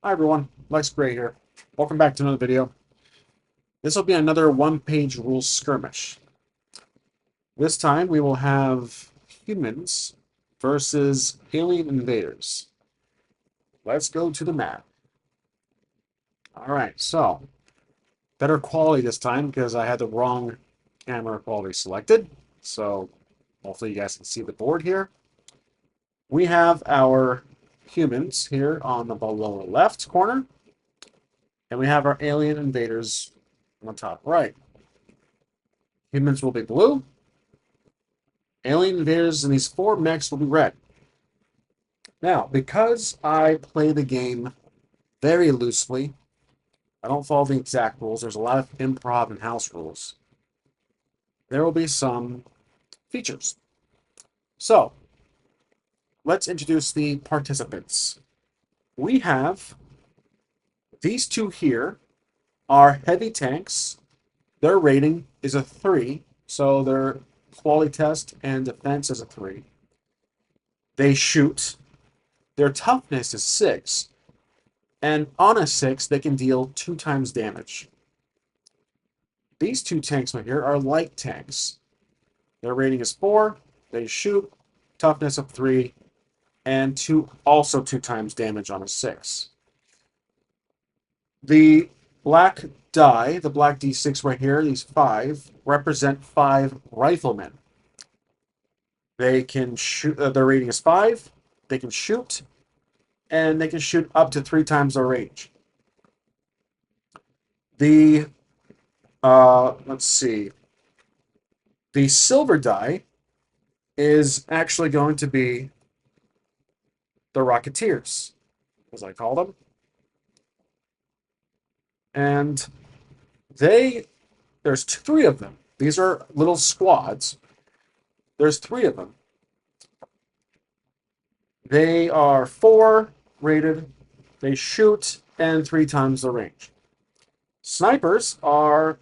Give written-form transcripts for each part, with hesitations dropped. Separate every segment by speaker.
Speaker 1: Hi everyone, Lex Gray here. Welcome back to another video. This will be another one-page rules skirmish. This time we will have humans versus alien invaders. Let's go to the map. Alright, so better quality this time because I had the wrong camera quality selected. So hopefully you guys can see the board here. We have our humans here on the below left corner. And we have our alien invaders on the top right. Humans will be blue. Alien invaders in these four mechs will be red. Now, because I play the game very loosely, I don't follow the exact rules. There's a lot of improv and house rules. There will be some features. So, let's introduce the participants. We have these two here are heavy tanks. Their rating is a 3, so their quality test and defense is a 3. They shoot. Their toughness is 6. And on a 6, they can deal 2 times damage. These two tanks right here are light tanks. Their rating is 4. They shoot. Toughness of 3. And also 2 times damage on a 6. The black die, the black D6 right here, these 5, represent 5 riflemen. They can shoot, their rating is 5. They can shoot. And they can shoot up to 3 times their range. The, let's see. The silver die is actually going to be the Rocketeers, as I call them. And there's 3 of them. These are little squads. There's 3 of them. They are 4 rated. They shoot and 3 times the range. Snipers are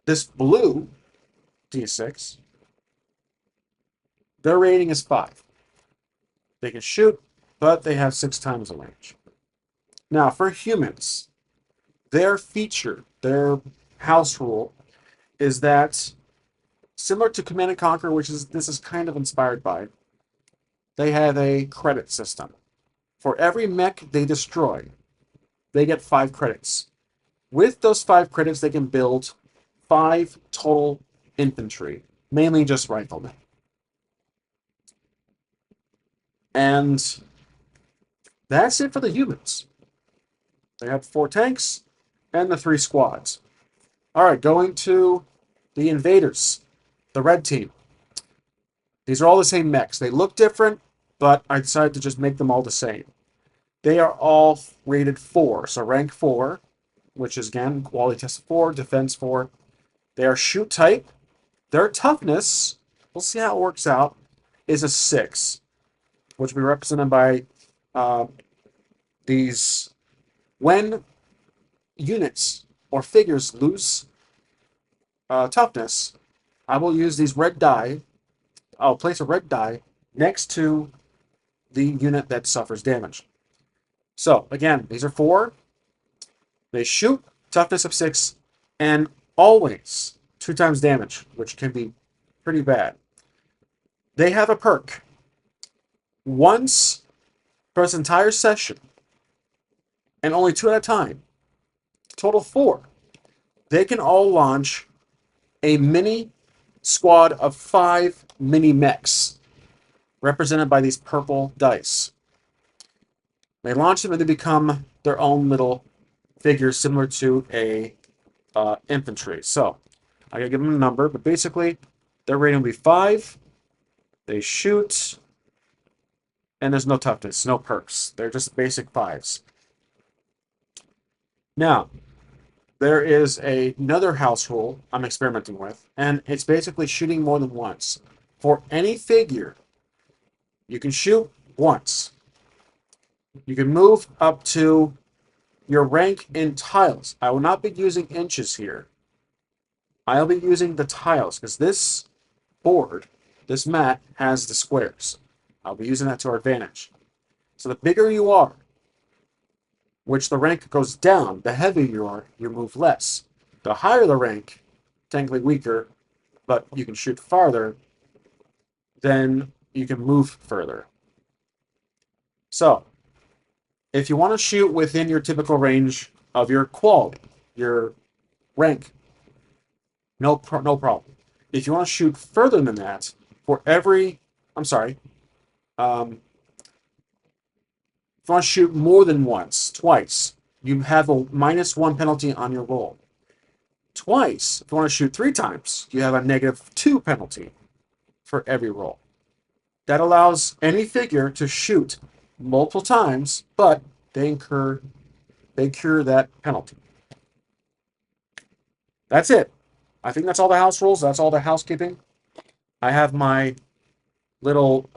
Speaker 1: this blue D6. Their rating is 5. They can shoot, but they have 6 times the range. Now, for humans, their feature, their house rule, is that similar to Command and Conquer, this is kind of inspired by, they have a credit system. For every mech they destroy, they get 5 credits. With those 5 credits, they can build 5 total infantry, mainly just riflemen. And that's it for the humans. They have 4 tanks and the 3 squads. All right, going to the invaders, the red team. These are all the same mechs. They look different, but I decided to just make them all the same. They are all rated 4, so rank 4, which is, again, quality test 4, defense 4. They are shoot type. Their toughness, we'll see how it works out, is a 6, which will be represented by these. When units or figures lose toughness, I will use these red die. I'll place a red die next to the unit that suffers damage. So, again, these are 4. They shoot, toughness of 6, and always 2 times damage, which can be pretty bad. They have a perk. Once for this entire session, and only 2 at a time, total 4, they can all launch a mini squad of 5 mini mechs, represented by these purple dice. They launch them and they become their own little figures similar to a infantry. So I gotta give them a number, but basically their rating will be 5. They shoot, and there's no toughness, no perks. They're just basic 5s. Now, there is another house rule I'm experimenting with, and it's basically shooting more than once. For any figure, you can shoot once. You can move up to your rank in tiles. I will not be using inches here. I'll be using the tiles, because this board, this mat, has the squares. I'll be using that to our advantage. So the bigger you are, which the rank goes down. The heavier you are, you move less. The higher the rank, technically weaker, but you can shoot farther, then you can move further. So, if you want to shoot within your typical range of your quality, your rank, no problem. If you want to shoot further than that, for every, I'm sorry, if you want to shoot more than once, twice, you have a -1 penalty on your roll. Twice, if you want to shoot 3 times, you have a -2 penalty for every roll. That allows any figure to shoot multiple times, but they incur that penalty. That's it. I think that's all the house rules. That's all the housekeeping. I have my little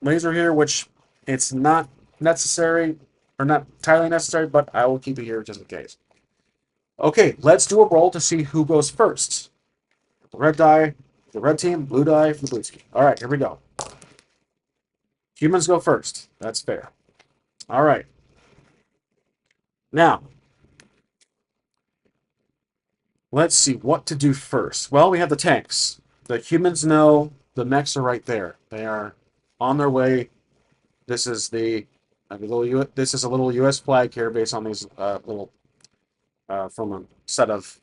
Speaker 1: laser here, which it's not necessary or not entirely necessary, but I will keep it here just in case. Okay, let's do a roll to see who goes first. The red die, the red team, blue die for the blue team. All right, here we go. Humans go first. That's fair. All right. Now, let's see what to do first. Well, we have the tanks. The humans know the mechs are right there. They are on their way. This is this is a little U.S. flag here based on these little from a set of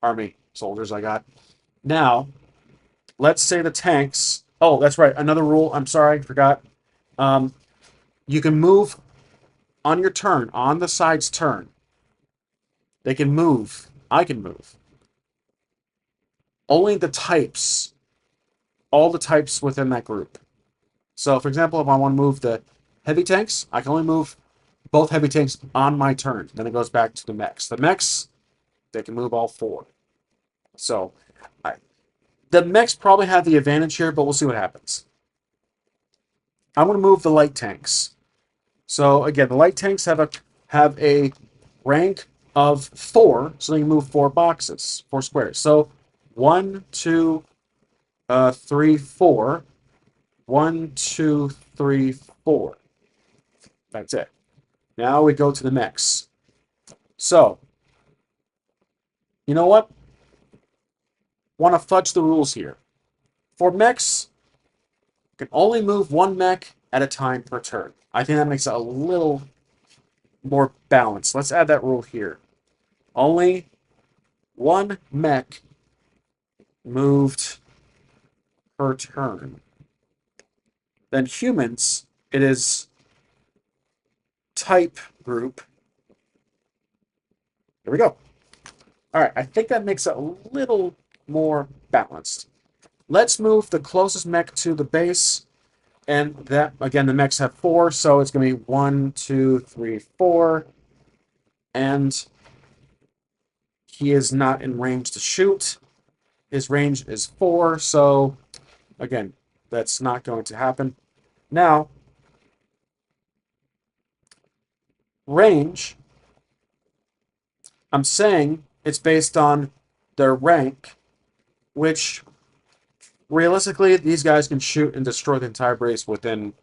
Speaker 1: army soldiers I got. Now, let's say the tanks. Oh, that's right. Another rule. I'm sorry, I forgot. You can move on your turn, on the side's turn. They can move. I can move. Only the types. All the types within that group. So, for example, if I want to move the heavy tanks, I can only move both heavy tanks on my turn. Then it goes back to the mechs. The mechs, they can move all 4. So, the mechs probably have the advantage here, but we'll see what happens. I'm going to move the light tanks. So, again, the light tanks have a rank of 4, so they can move 4 boxes, 4 squares. So, 1, 2, 3, 4. 1, 2, 3, 4. That's it. Now we go to the mechs. So, you know what? Want to fudge the rules here. For mechs, you can only move 1 mech at a time per turn. I think that makes it a little more balanced. Let's add that rule here. Only 1 mech moved per turn. Then humans, it is type group. Here we go. All right, I think that makes it a little more balanced. Let's move the closest mech to the base. And that, again, the mechs have 4, so it's going to be 1, 2, 3, 4. And he is not in range to shoot. His range is 4, so, again, that's not going to happen. Now, range, I'm saying it's based on their rank, which realistically, these guys can shoot and destroy the entire base within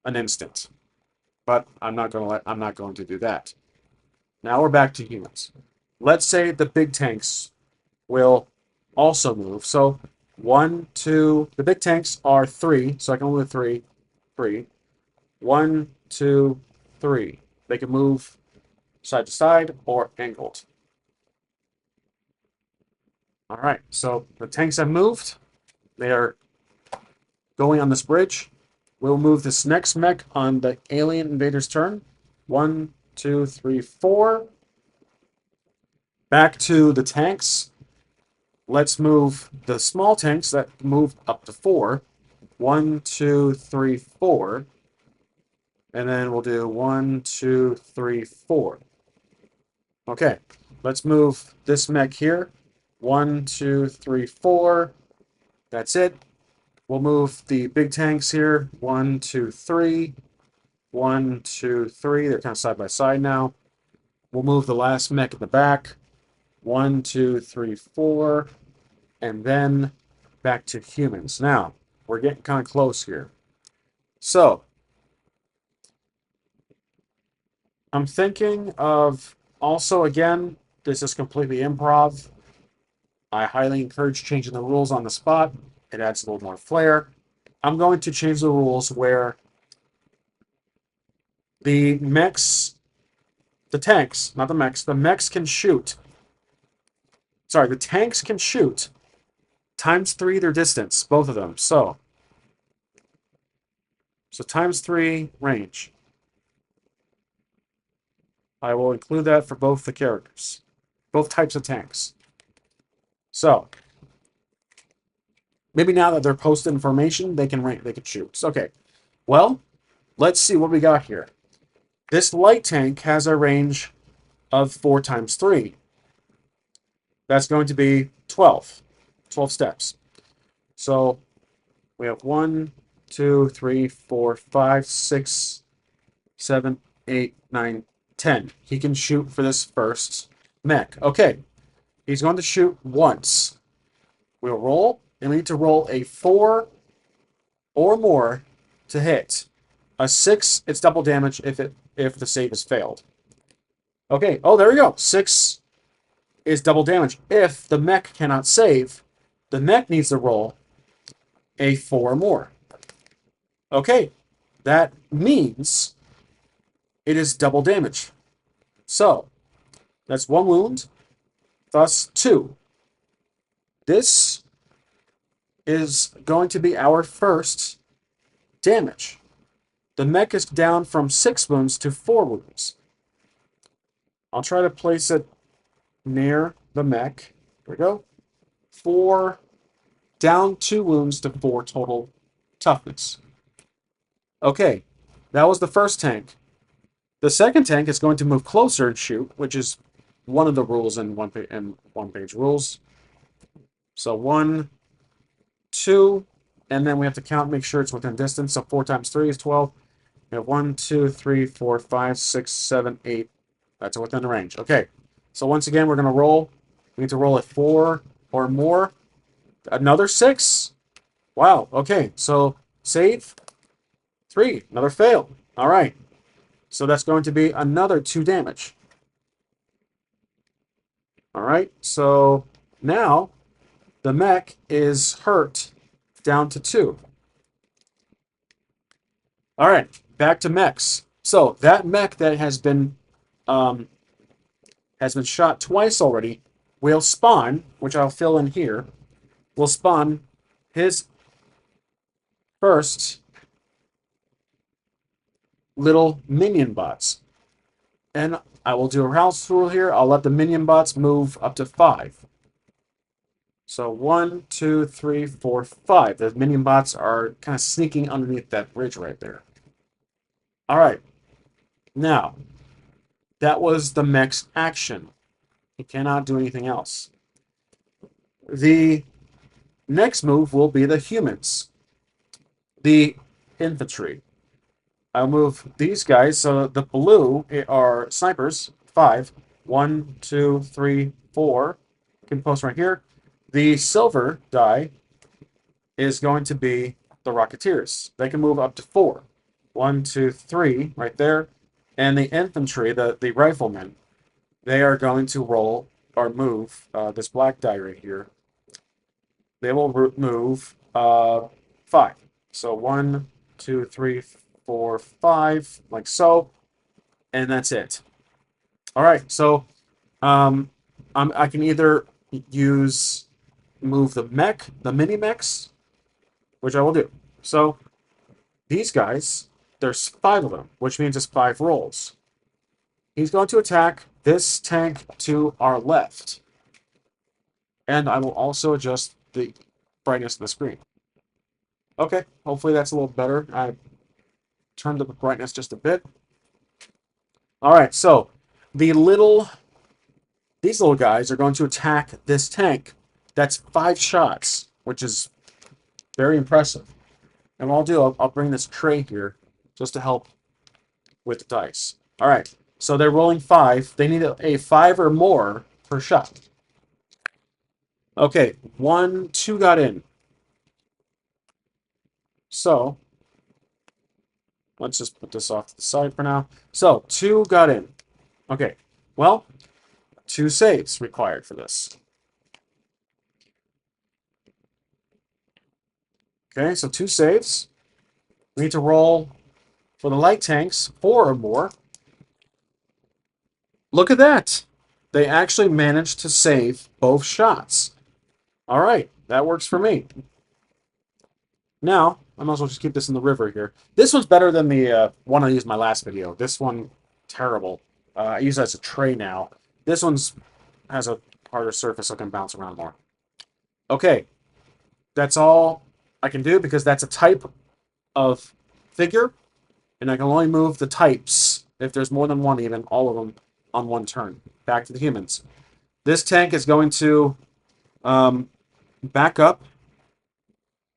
Speaker 1: an instant. But I'm not going to do that. Now we're back to humans. Let's say the big tanks will also move. So 1, 2, the big tanks are 3, so I can move 3. 1, 2, 3. They can move side to side or angled. All right, so the tanks have moved. They are going on this bridge. We'll move this next mech on the alien invader's turn. 1, 2, 3, 4. Back to the tanks. Let's move the small tanks that move up to 4. 1, 2, 3, 4. And then we'll do 1, 2, 3, 4. Okay, let's move this mech here. 1, 2, 3, 4. That's it. We'll move the big tanks here. 1, 2, 3. 1, 2, 3. They're kind of side by side now. We'll move the last mech in the back. 1, 2, 3, 4. And then back to humans. Now, we're getting kind of close here. So, I'm thinking of also, again, this is completely improv. I highly encourage changing the rules on the spot. It adds a little more flair. I'm going to change the rules where the mechs, the tanks, not the mechs, the mechs can shoot. Sorry, the tanks can shoot times 3 their distance, both of them. So times 3 range. I will include that for both the characters, both types of tanks. So maybe now that they're posted information, they can shoot. Okay. Well, let's see what we got here. This light tank has a range of 4 times 3. That's going to be 12. 12 steps. So we have 1, 2, 3, 4, 5, 6, 7, 8, 9, 10. He can shoot for this first mech. Okay. He's going to shoot once. We'll roll, and we need to roll a 4 or more to hit. A 6, it's double damage if the save is failed. Okay, oh, there we go. 6 is double damage. If the mech cannot save, the mech needs to roll a 4 or more. Okay, that means it is double damage. So, that's 1 wound, thus 2. This is going to be our first damage. The mech is down from 6 wounds to 4 wounds. I'll try to place it near the mech. There we go. 4, down 2 wounds to 4 total toughness. Okay, that was the first tank. The second tank is going to move closer and shoot, which is one of the rules in OnePageRules. So 1, 2, and then we have to count, make sure it's within distance. So 4 times 3 is 12. We have 1, 2, 3, 4, 5, 6, 7, 8. That's within the range. Okay, so once again, we're going to roll. We need to roll a 4 or more. Another 6. Wow, okay, so save. 3, another fail. All right, so that's going to be another 2 damage. All right, so now the mech is hurt down to 2. All right, back to mechs. So that mech that has been shot twice already will spawn, which I'll fill in here, will spawn his first little minion bots. And I will do a house rule here. I'll let the minion bots move up to 5. So 1, 2, 3, 4, 5. The minion bots are kind of sneaking underneath that bridge right there. All right. Now, that was the mech's action. He cannot do anything else. The next move will be the humans. The infantry. I'll move these guys. So the blue are snipers. 5. 1, 2, 3, 4. Can post right here. The silver die is going to be the Rocketeers. They can move up to 4. 1, 2, 3, right there. And the infantry, the riflemen, they are going to roll or move this black die right here. They will move 5. So 1, 2, 3, 4, 5, like so. And that's it. All right, so I can either move the mini mechs, which I will do. So these guys, there's 5 of them, which means it's 5 rolls. He's going to attack this tank to our left. And I will also adjust the brightness of the screen. Okay, hopefully that's a little better. I turned up the brightness just a bit. All right, so these little guys are going to attack this tank. That's 5 shots, which is very impressive. And what I'll do, I'll bring this tray here just to help with the dice. All right, so they're rolling 5. They need a 5 or more per shot. Okay, 1, 2 got in. So Let's just put this off to the side for now. So, 2 got in. Okay, well, 2 saves required for this. Okay, so 2 saves. We need to roll for the light tanks 4 or more. Look at that. They actually managed to save both shots. All right, that works for me. Now, I might as well just keep this in the river here. This one's better than the one I used in my last video. This one, terrible. I use it as a tray now. This one's has a harder surface so I can bounce around more. Okay, that's all I can do because that's a type of figure, and I can only move the types, if there's more than one even, all of them, on one turn. Back to the humans. This tank is going to back up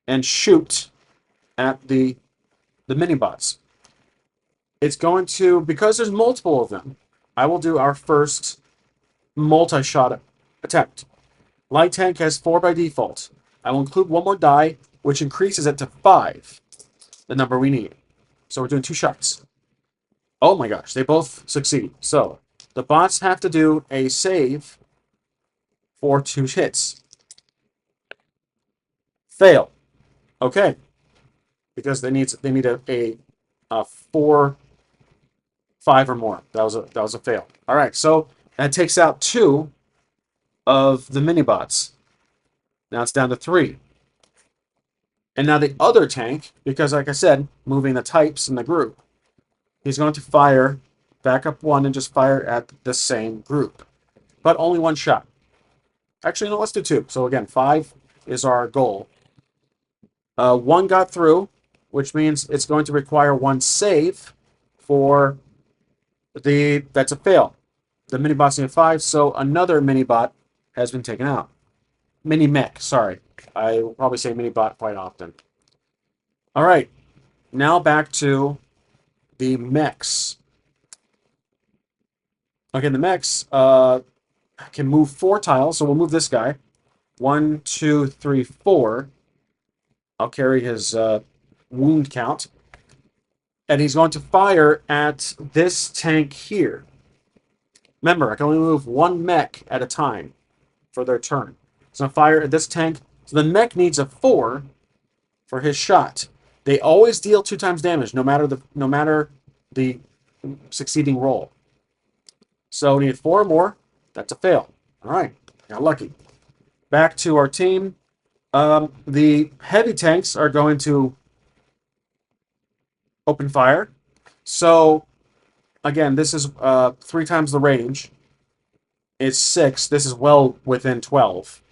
Speaker 1: and shoot at the mini-bots. It's going to, because there's multiple of them, I will do our first multi-shot attempt. Light tank has 4 by default. I will include 1 more die, which increases it to 5, the number we need. So we're doing 2 shots. Oh my gosh, they both succeed. So the bots have to do a save for 2 hits. Fail. Okay. Because they need a 4, 5 or more. That was a fail. All right, so that takes out 2 of the mini bots. Now it's down to 3. And now the other tank, because like I said, moving the types in the group, he's going to fire back up 1 and just fire at the same group. But only 1 shot. Actually, no, let's do 2. So again, 5 is our goal. 1 got through, which means it's going to require 1 save for that's a fail. The mini bot's need 5, so another mini bot has been taken out. Mini mech, sorry. I will probably say mini bot quite often. All right, now back to the mechs. Okay, the mechs can move 4 tiles, so we'll move this guy. 1, 2, 3, 4. I'll carry his wound count. And he's going to fire at this tank here. Remember, I can only move 1 mech at a time for their turn. So fire at this tank. So the mech needs a 4 for his shot. They always deal 2 times damage, no matter the succeeding roll. So we need 4 or more. That's a fail. All right, got lucky. Back to our team. The heavy tanks are going to open fire. So again, this is 3 times the range. It's 6. This is well within 12.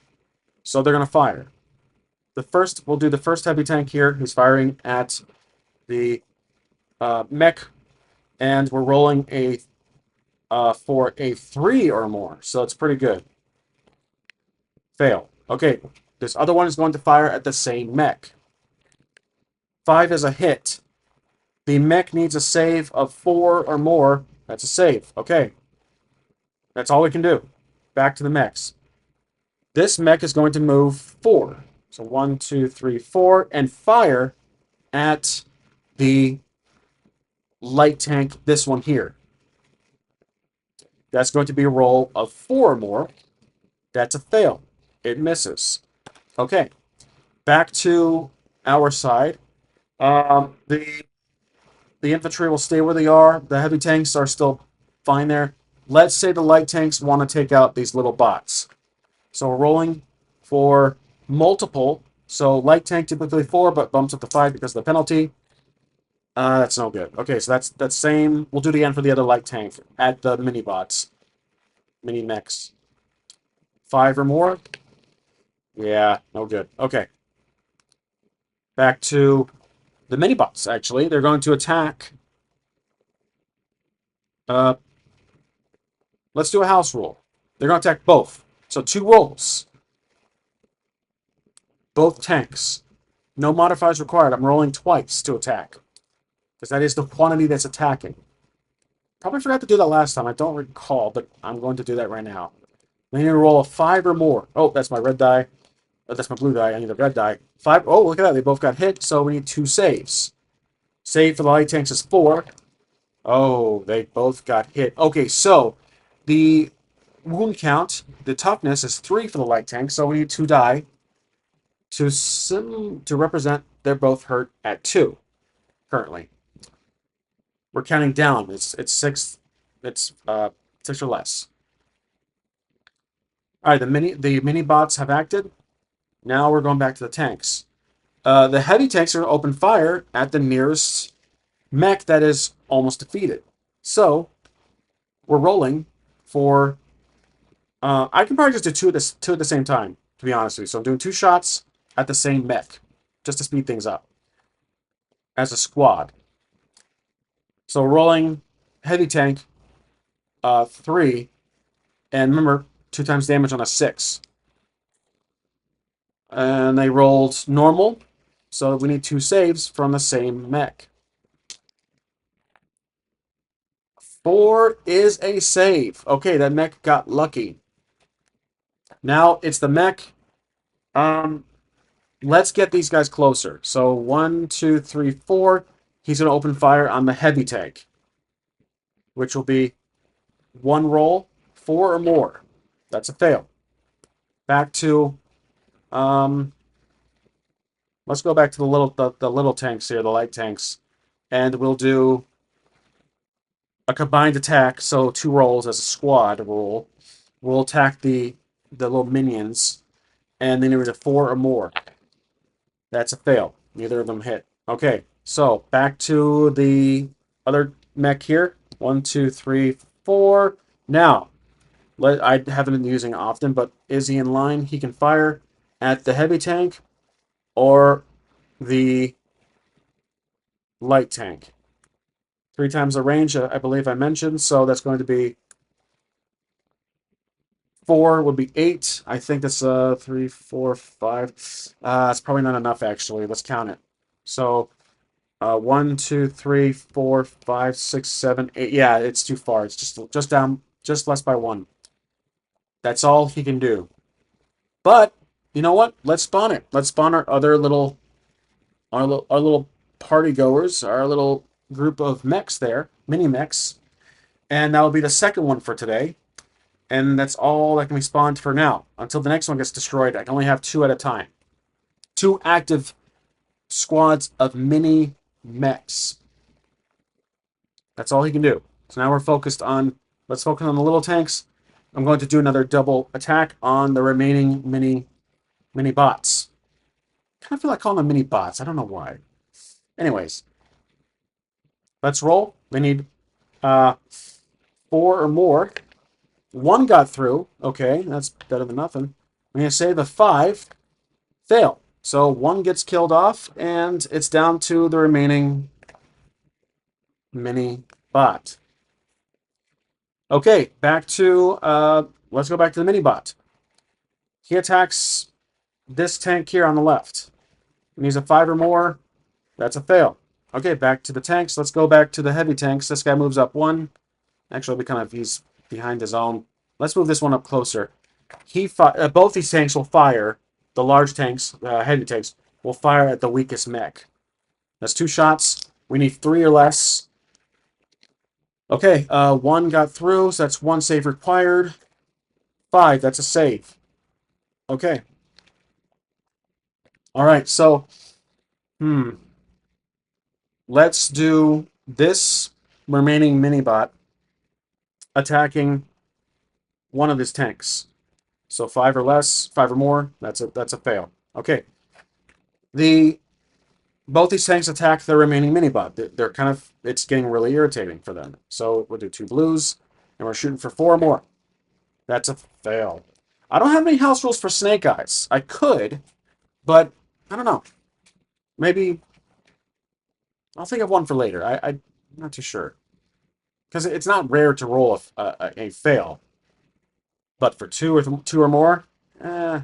Speaker 1: So they're going to fire. We'll do the first heavy tank here. He's firing at the mech, and we're rolling for a 3 or more. So it's pretty good. Fail. Okay, this other one is going to fire at the same mech. 5 is a hit. The mech needs a save of 4 or more. That's a save. Okay. That's all we can do. Back to the mechs. This mech is going to move 4. So 1, 2, 3, 4, and fire at the light tank, this one here. That's going to be a roll of 4 or more. That's a fail. It misses. Okay. Back to our side. The infantry will stay where they are. The heavy tanks are still fine there. Let's say the light tanks want to take out these little bots. So we're rolling for multiple. So light tank typically 4, but bumps up to 5 because of the penalty. That's no good. Okay, so that's same. We'll do it again for the other light tank at the mini bots. Mini mechs. 5 or more. Yeah, no good. Okay. Back to the mini bots, actually. They're going to attack. Let's do a house rule. They're going to attack both. So 2 rolls. Both tanks. No modifiers required. I'm rolling twice to attack. Because that is the quantity that's attacking. Probably forgot to do that last time. I don't recall, but I'm going to do that right now. I need to roll a 5 or more. Oh, that's my red die. Oh, that's my blue die. I need a red die. 5. Oh, look at that. They both got hit, so we need 2 saves. Save for the light tanks is 4. Oh, they both got hit. Okay, so the wound count, the toughness is 3 for the light tank, so we need 2 die to represent they're both hurt at 2 currently. We're counting down. It's 6. It's 6 or less. All right, the mini bots have acted. Now we're going back to the tanks. The heavy tanks are going to open fire at the nearest mech that is almost defeated. So we're rolling for. I can probably just do two at the same time, to be honest with you. So I'm doing 2 shots at the same mech, just to speed things up as a squad. So we're rolling heavy tank 3, and remember 2 times damage on a 6. And they rolled normal, so we need 2 saves from the same mech. 4 is a save. Okay, that mech got lucky. Now it's the mech. Let's get these guys closer. So 1, 2, 3, 4. He's going to open fire on the heavy tank, which will be 1 roll, 4 or more. That's a fail. Back to, let's go back to the little tanks here, the light tanks, and we'll do a combined attack. So 2 rolls as a squad roll. We'll attack the little minions, and then there's a 4 or more. That's a fail. Neither of them hit. Okay, so back to the other mech here. 1, 2, 3, 4. Now, I haven't been using it often, but is he in line? He can fire at the heavy tank or the light tank. 3 times the range, I believe I mentioned, so that's going to be 4 would be 8. I think that's 3, 4, 5. It's probably not enough actually. Let's count it. So 1, 2, 3, 4, 5, 6, 7, 8. Yeah, it's too far. It's just down, just less by 1. That's all he can do. But you know what? Let's spawn it. Let's spawn our other little, our little party goers, our little group of mechs there, mini mechs, and that will be the second one for today. And that's all that can be spawned for now. Until the next one gets destroyed, I can only have 2 at a time. 2 active squads of mini mechs. That's all he can do. So now we're focused on, let's focus on the little tanks. I'm going to do another double attack on the remaining mini bots. I kind of feel like calling them mini bots. I don't know why. Anyways, let's roll. We need 4 or more. 1 got through. Okay, that's better than nothing. I'm going to say the 5 fail. So 1 gets killed off, and it's down to the remaining mini bot. Okay, back to, let's go back to the mini bot. He attacks this tank here on the left. And he's a 5 or more. That's a fail. Okay, back to the tanks. Let's go back to the heavy tanks. This guy moves up 1. Actually, he's behind his own. Let's move this one up closer. Both these tanks will fire. The large tanks, heavy tanks, will fire at the weakest mech. That's 2 shots. We need 3 or less. Okay, 1 got through, so that's 1 save required. 5, that's a save. Okay. All right, so, let's do this remaining mini-bot attacking one of his tanks. So 5 or less, 5 or more, that's a fail. Okay. Both these tanks attack the remaining mini-bot. They're kind of, it's getting really irritating for them. So we'll do 2 blues, and we're shooting for 4 or more. That's a fail. I don't have any house rules for snake eyes. I could, but I don't know. Maybe I'll think of one for later. I'm not too sure. Because it's not rare to roll a fail. But for 2 or more, I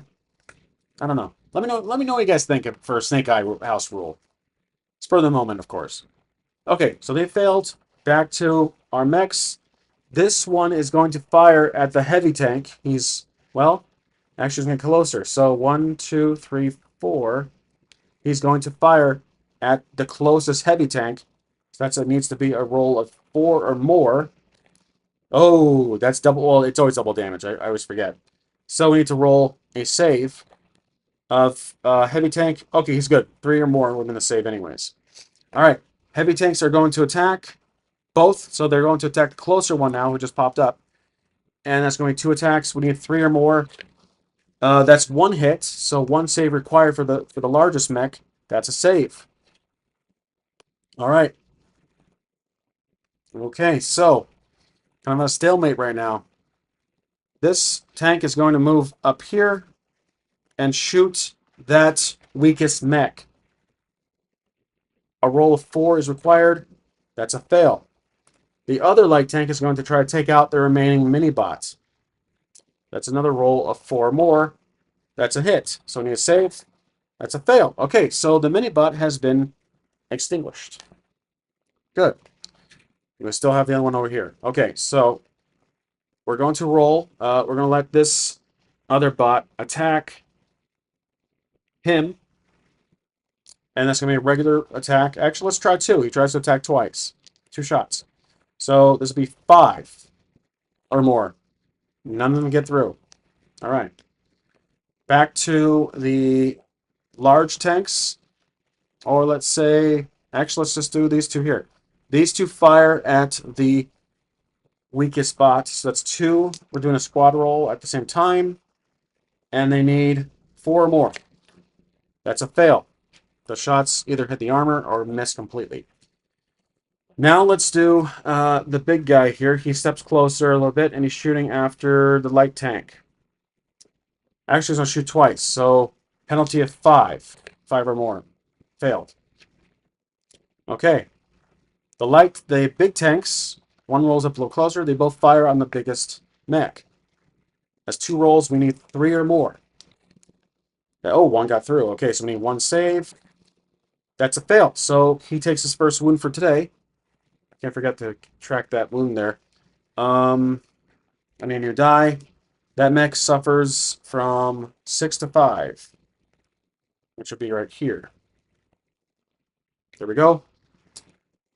Speaker 1: don't know. Let me know what you guys think for a snake eye house rule. Spur of the moment, of course. Okay, so they failed. Back to our mechs. This one is going to fire at the heavy tank. He's, well, actually he's going to get closer. So 1, 2, 3, 4. He's going to fire at the closest heavy tank. It needs to be a roll of 4 or more. Oh, that's double. Well, it's always double damage. I always forget. So we need to roll a save of heavy tank. Okay, he's good. 3 or more, we're going to save anyways. All right. Heavy tanks are going to attack both. So they're going to attack the closer one now, who just popped up. And that's going to be 2 attacks. We need 3 or more. That's 1 hit. So 1 save required for the largest mech. That's a save. All right. Okay, so kind of a stalemate right now. This tank is going to move up here and shoot that weakest mech. A roll of 4 is required. That's a fail. The other light tank is going to try to take out the remaining mini-bots. That's another roll of 4 more. That's a hit. So we need a save. That's a fail. Okay, so the mini-bot has been extinguished. Good. We still have the other one over here. Okay, so we're going to roll. We're going to let this other bot attack him. And that's going to be a regular attack. Actually, let's try 2. He tries to attack twice. 2 shots. So this will be 5 or more. None of them get through. All right. Back to the large tanks. Or let's say, actually, let's just do these 2 here. These 2 fire at the weakest bot. So that's 2. We're doing a squad roll at the same time. And they need 4 or more. That's a fail. The shots either hit the armor or miss completely. Now let's do the big guy here. He steps closer a little bit, and he's shooting after the light tank. Actually, he's going to shoot twice, so penalty of 5. 5 or more. Failed. Okay. The big tanks, one rolls up a little closer. They both fire on the biggest mech. That's 2 rolls. We need 3 or more. Oh, 1 got through. Okay, so we need 1 save. That's a fail. So he takes his first wound for today. I can't forget to track that wound there. And then you die. That mech suffers from 6 to 5, which will be right here. There we go.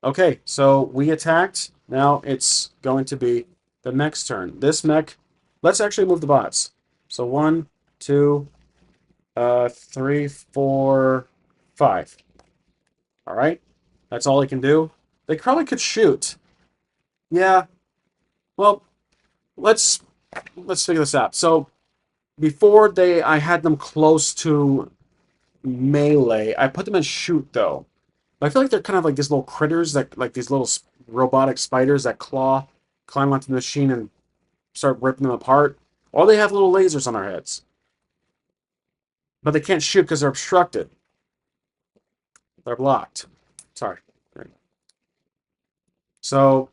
Speaker 1: Okay, so we attacked. Now it's going to be the mech's turn. This mech, let's actually move the bots. So 1, 2, 3, 4, 5. All right, that's all he can do. They probably could shoot. Yeah. Well, let's figure this out. So before I had them close to melee. I put them in shoot though. But I feel like they're kind of like these little critters that like these little robotic spiders that climb onto the machine and start ripping them apart. Or they have little lasers on their heads. But they can't shoot because they're obstructed. They're blocked. Sorry. So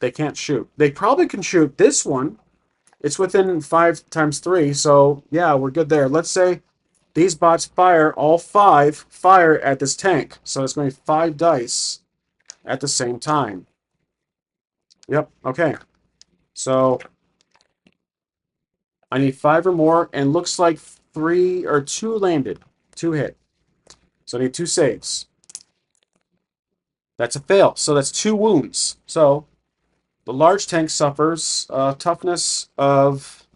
Speaker 1: they can't shoot. They probably can shoot this one. It's within 5 times 3, so yeah, we're good there. Let's say these bots fire, all 5 fire at this tank. So it's going to be 5 dice at the same time. Yep, okay. So I need 5 or more, and looks like 3 or 2 landed. 2 hit. So I need 2 saves. That's a fail. So that's 2 wounds. So the large tank suffers toughness of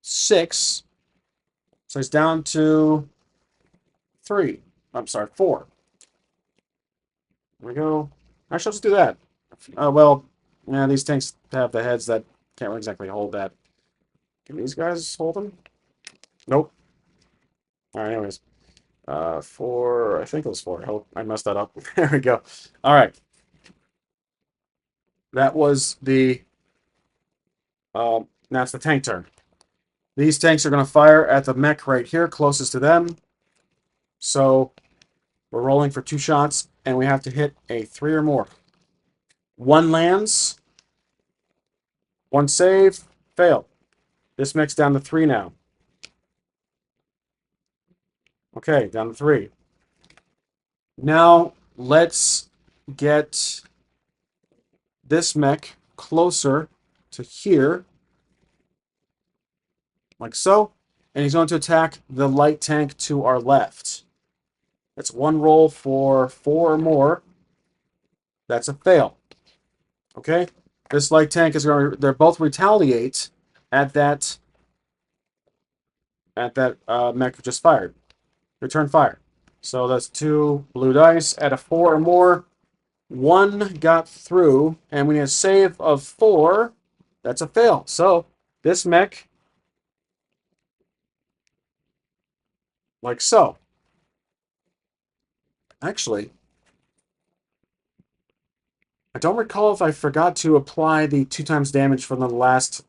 Speaker 1: 6. So he's down to 3. I'm sorry, 4. There we go. Actually, let's do that. Well, yeah, these tanks have the heads that can't exactly hold that. Can these guys hold them? Nope. All right, anyways. 4, I think it was 4. I hope I messed that up. There we go. All right. That was that's the tank turn. These tanks are going to fire at the mech right here, closest to them. So we're rolling for 2 shots, and we have to hit a 3 or more. 1 lands. 1 save. Fail. This mech's down to 3 now. Okay, down to 3. Now let's get this mech closer to here. Like so. And he's going to attack the light tank to our left. That's 1 roll for 4 or more. That's a fail. Okay? This light tank is going to, they're both retaliate at that mech just fired. Return fire. So that's 2 blue dice. At a 4 or more, 1 got through, and we need a save of 4. That's a fail. So this mech, like so. Actually, I don't recall if I forgot to apply the 2 times damage from the last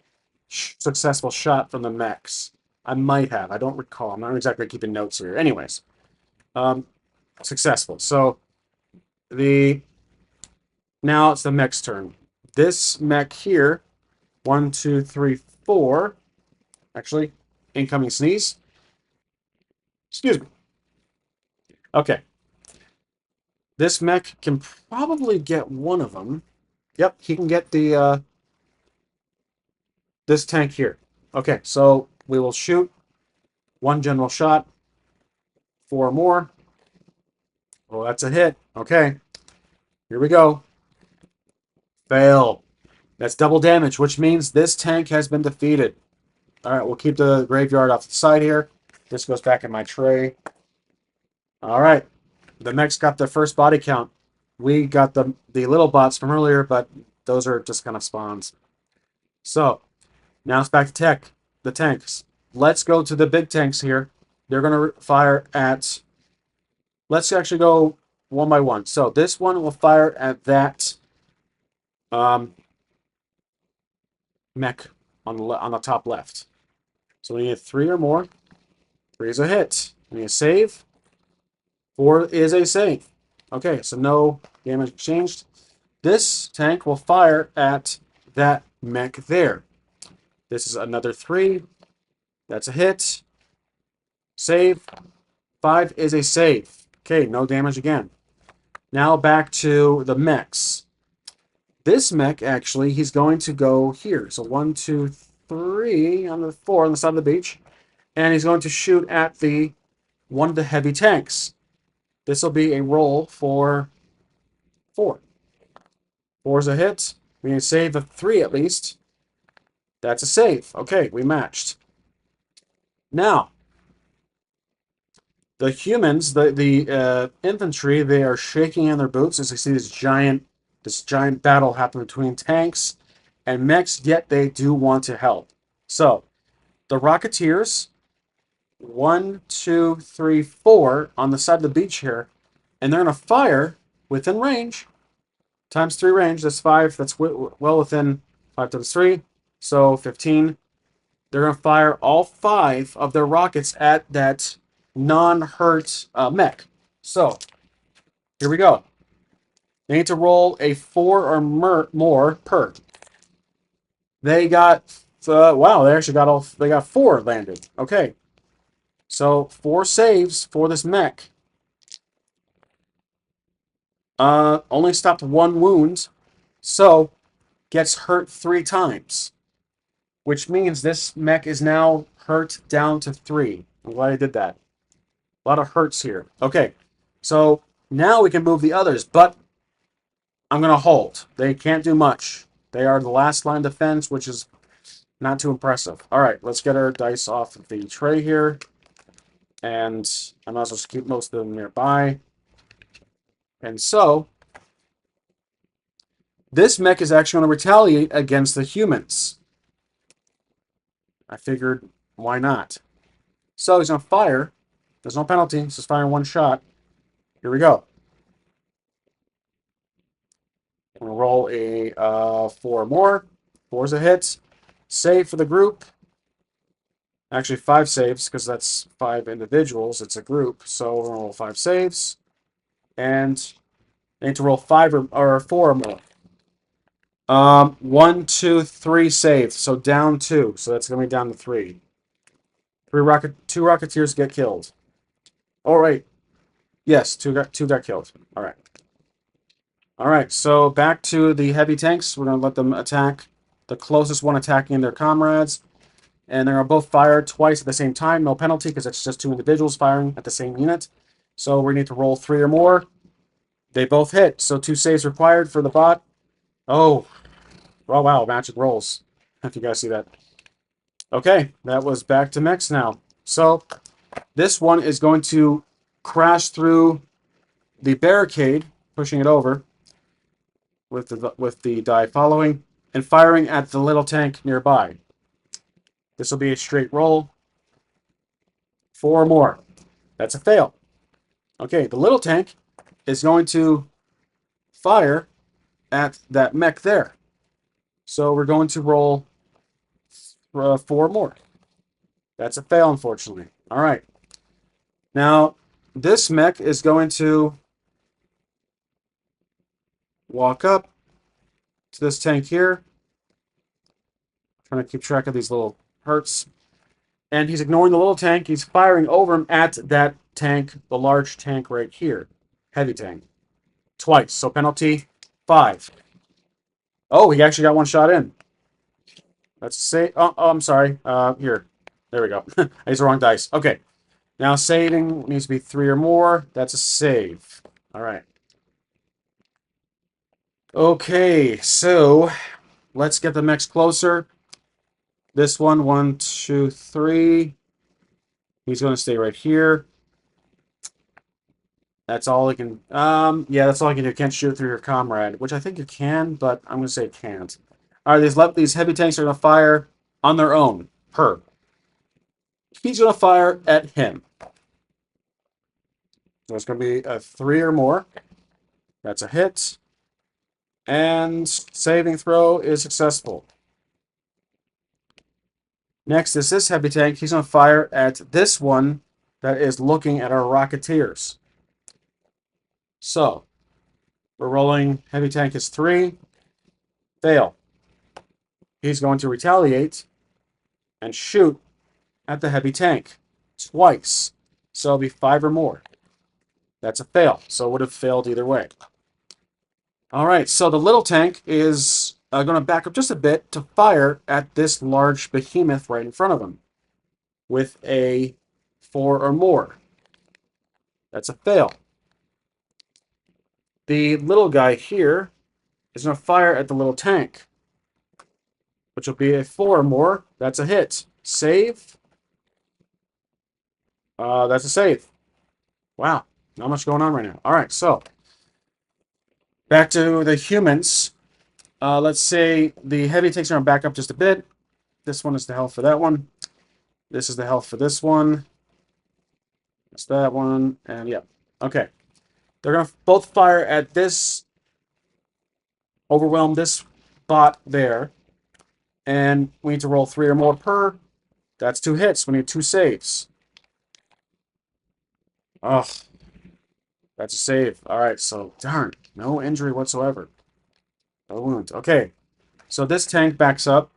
Speaker 1: successful shot from the mechs. I might have. I don't recall. I'm not exactly keeping notes here. Anyways, successful. So the now it's the mech's turn. This mech here, 1, 2, 3, 4. Actually, incoming sneeze. Excuse me. Okay. This mech can probably get one of them. Yep, he can get the this tank here. Okay, so we will shoot 1 general shot, 4 more. Oh, that's a hit. Okay, here we go. Fail. That's double damage, which means this tank has been defeated. All right, we'll keep the graveyard off the side here. This goes back in my tray. All right, the mech's got the first body count. We got the little bots from earlier, but those are just kind of spawns. So now it's back to the tanks. Let's go to the big tanks here. They're going to fire at... Let's actually go one by one. So this one will fire at that mech on the top left. So we need 3 or more. 3 is a hit. We need a save. 4 is a save. Okay, so no damage exchanged. This tank will fire at that mech there. This is another 3. That's a hit. Save. 5 is a save. Okay, no damage again. Now back to the mechs. This mech, actually, he's going to go here. So 1, 2, 3 on the 4 on the side of the beach. And he's going to shoot at one of the heavy tanks. This will be a roll for 4. 4 is a hit. We need a save of 3 at least. That's a save. Okay, we matched. Now, the humans, the infantry, they are shaking in their boots as they see this giant battle happen between tanks and mechs, yet they do want to help. So, the Rocketeers, 1, 2, 3, 4 on the side of the beach here, and they're going to fire within range. Times 3 range, that's 5. That's well within 5 times 3, so 15. They're going to fire all 5 of their rockets at that non-hurt mech. So, here we go. They need to roll a 4 or more per. They got, wow, they actually they got 4 landed. Okay. So, 4 saves for this mech. Only stopped 1 wound. So, gets hurt 3 times. Which means this mech is now hurt down to 3. I'm glad I did that. A lot of hurts here. Okay, so now we can move the others, but I'm going to hold. They can't do much. They are the last line of defense, which is not too impressive. All right, let's get our dice off of the tray here. And I might as well just keep most of them nearby. And so, this mech is actually going to retaliate against the humans. I figured, why not? So he's going to fire. There's no penalty. He's just firing 1 shot. Here we go. I'm going to roll a 4 more. 4's a hit. Save for the group. Actually, 5 saves, because that's 5 individuals. It's a group. So we're going to roll 5 saves. And I need to roll 5 or 4 or more. 1, 2, 3 saves. So down 2. So that's going to be down to 3. 2 Rocketeers get killed. All right. Yes, 2 got killed. All right. All right, so back to the heavy tanks. We're going to let them attack the closest one attacking their comrades. And they're going to both fire twice at the same time. No penalty because it's just 2 individuals firing at the same unit. So we need to roll 3 or more. They both hit, so 2 saves required for the bot. Oh, oh wow, magic rolls. If you guys see that. Okay, that was back to mechs now. So this one is going to crash through the barricade, pushing it over with the die following, and firing at the little tank nearby. This will be a straight roll. 4 more. That's a fail. Okay, the little tank is going to fire at that mech there. So we're going to roll 4 more. That's a fail, unfortunately. All right. Now, this mech is going to walk up to this tank here. Trying to keep track of these little hurts. And he's ignoring the little tank. He's firing over him at that tank, the large tank right here. Heavy tank. Twice. So penalty 5. Oh, he actually got 1 shot in. Let's say. Oh, I'm sorry. Here. There we go. I used the wrong dice. Okay. Now saving needs to be 3 or more. That's a save. All right. Okay, so let's get the mechs closer. This one, 1, 2, 3. He's going to stay right here. That's all I can. Yeah, that's all I can do. Can't shoot through your comrade, which I think you can, but I'm going to say can't. All right, these heavy tanks are going to fire on their own. He's going to fire at him. So it's going to be a 3 or more. That's a hit. And saving throw is successful. Next is this heavy tank. He's going to fire at this one that is looking at our Rocketeers. So, we're rolling. Heavy tank is 3. Fail. He's going to retaliate and shoot at the heavy tank twice. So it'll be 5 or more. That's a fail. So it would have failed either way. All right, so the little tank is going to back up just a bit to fire at this large behemoth right in front of him with a 4 or more. That's a fail. The little guy here is going to fire at the little tank, which will be a 4 or more. That's a hit. Save. That's a save. Wow, not much going on right now. All right, so back to the humans. Let's say the heavy takes are going to back up just a bit. This one is the health for that one. This is the health for this one. That's that one. And yeah. Okay. They're going to both fire at this, overwhelm this bot there. And we need to roll 3 or more per. That's 2 hits. We need 2 saves. Ugh. That's a save. All right, so darn. No injury whatsoever. No wound. Okay. So this tank backs up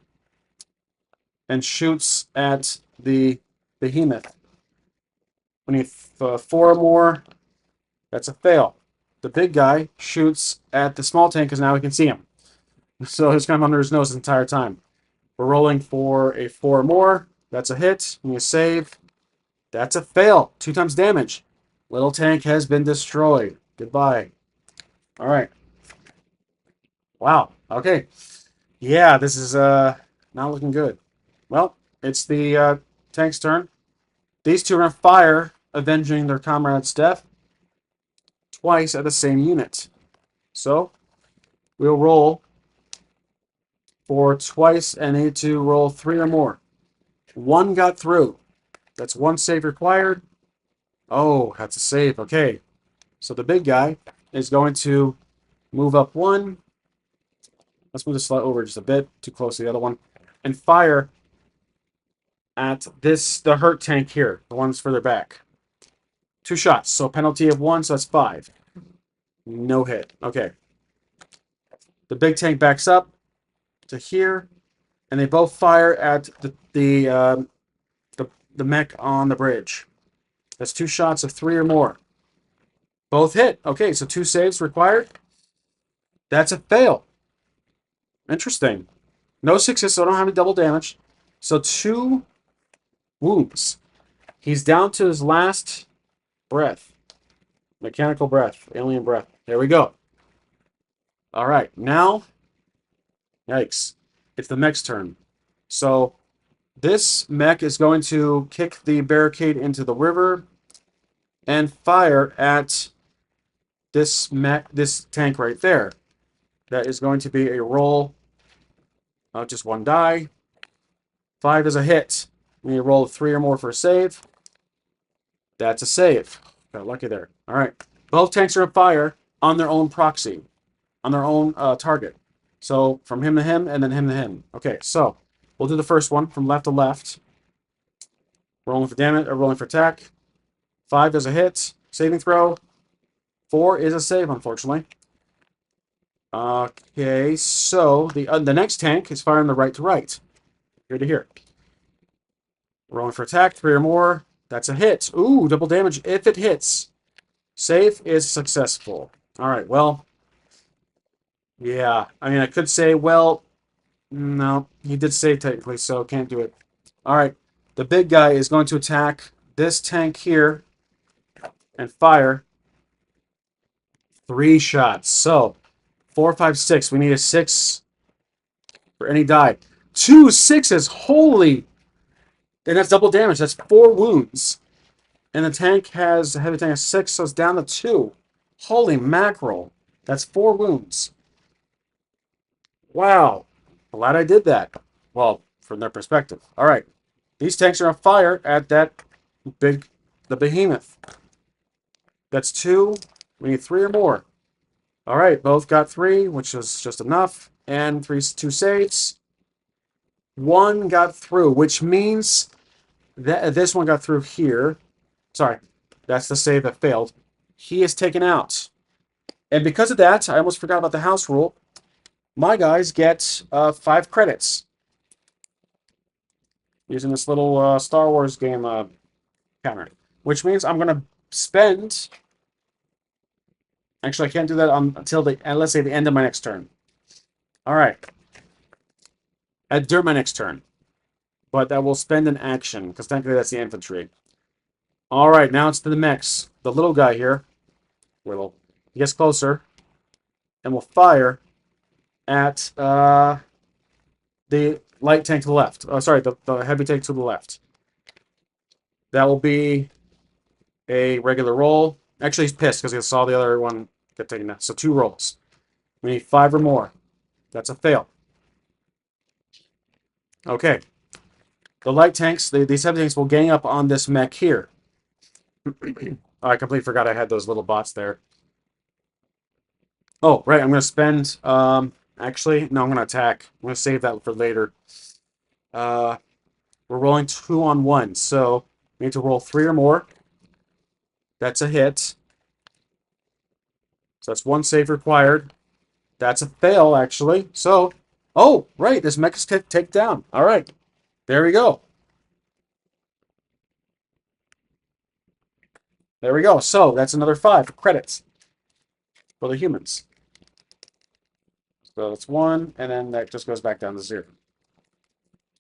Speaker 1: and shoots at the behemoth. We need 4 or more. That's a fail. The big guy shoots at the small tank because now we can see him. So he's kind of under his nose the entire time. We're rolling for a 4 or more. That's a hit. We need a save. That's a fail. 2 times damage. Little tank has been destroyed. Goodbye. All right. Wow. Okay. Yeah, this is not looking good. Well, it's the tank's turn. These 2 are going to fire, avenging their comrade's death twice at the same unit. So, we'll roll for twice and need to roll 3 or more. 1 got through. That's 1 save required. Oh, that's a save. Okay. So the big guy is going to move up 1. Let's move this slot over just a bit, too close to the other one, and fire at the hurt tank here, the ones further back. 2 shots, so penalty of 1, so that's 5. No hit. Okay. The big tank backs up to here, and they both fire at the mech on the bridge. That's 2 shots of 3 or more. Both hit. Okay, so 2 saves required. That's a fail. Interesting. No 6s, so I don't have any double damage. So 2 wounds. He's down to his last breath. Mechanical breath. Alien breath. There we go. All right, now, yikes, it's the mech's turn. So this mech is going to kick the barricade into the river and fire at this tank right there. That is going to be a roll of just one die. 5 is a hit. We need to roll 3 or more for a save. That's a save. Got lucky there. All right. Both tanks are on fire on their own proxy, on their own target. So from him to him, and then him to him. Okay, so we'll do the first one from left to left. Rolling for damage, or rolling for attack. 5 is a hit. Saving throw. 4 is a save, unfortunately. Okay, so the next tank is firing the right to right. Here to here. Rolling for attack, 3 or more. That's a hit. Ooh, double damage if it hits. Save is successful. All right, well, yeah. I mean, I could say, well, no, he did save technically, so can't do it. All right, the big guy is going to attack this tank here and fire 3 shots. So 4, 5, 6. We need a 6 for any die. 2 6s. Holy! And that's double damage. That's 4 wounds. And the tank has, the heavy tank has 6, so it's down to 2. Holy mackerel. That's 4 wounds. Wow. Glad I did that. Well, from their perspective. All right. These tanks are on fire at the behemoth. That's 2. We need 3 or more. All right. Both got 3, which is just enough. And 2 saves. 1 got through, which means that this one got through here. Sorry. That's the save that failed. He is taken out. And because of that, I almost forgot about the house rule. My guys get 5 credits. Using this little Star Wars game counter. Which means I'm going to spend... Actually, I can't do that until let's say the end of my next turn. All right. During my next turn. But that will spend an action, because technically that's the infantry. All right, now it's to the mechs. The little guy here, he gets closer, and will fire at the light tank to the left. Oh, sorry, the heavy tank to the left. That will be a regular roll. Actually, he's pissed because he saw the other one get taken down. So 2 rolls. We need 5 or more. That's a fail. Okay. The light tanks, these heavy tanks will gang up on this mech here. I completely forgot I had those little bots there. Oh, right. I'm going to spend... actually, no, I'm going to attack. I'm going to save that for later. We're rolling 2 on 1, so we need to roll 3 or more. That's a hit. So that's 1 save required. That's a fail, actually. So, oh, right, this mech is take down. All right, there we go. There we go. So that's another 5 credits for the humans. So that's 1, and then that just goes back down to 0.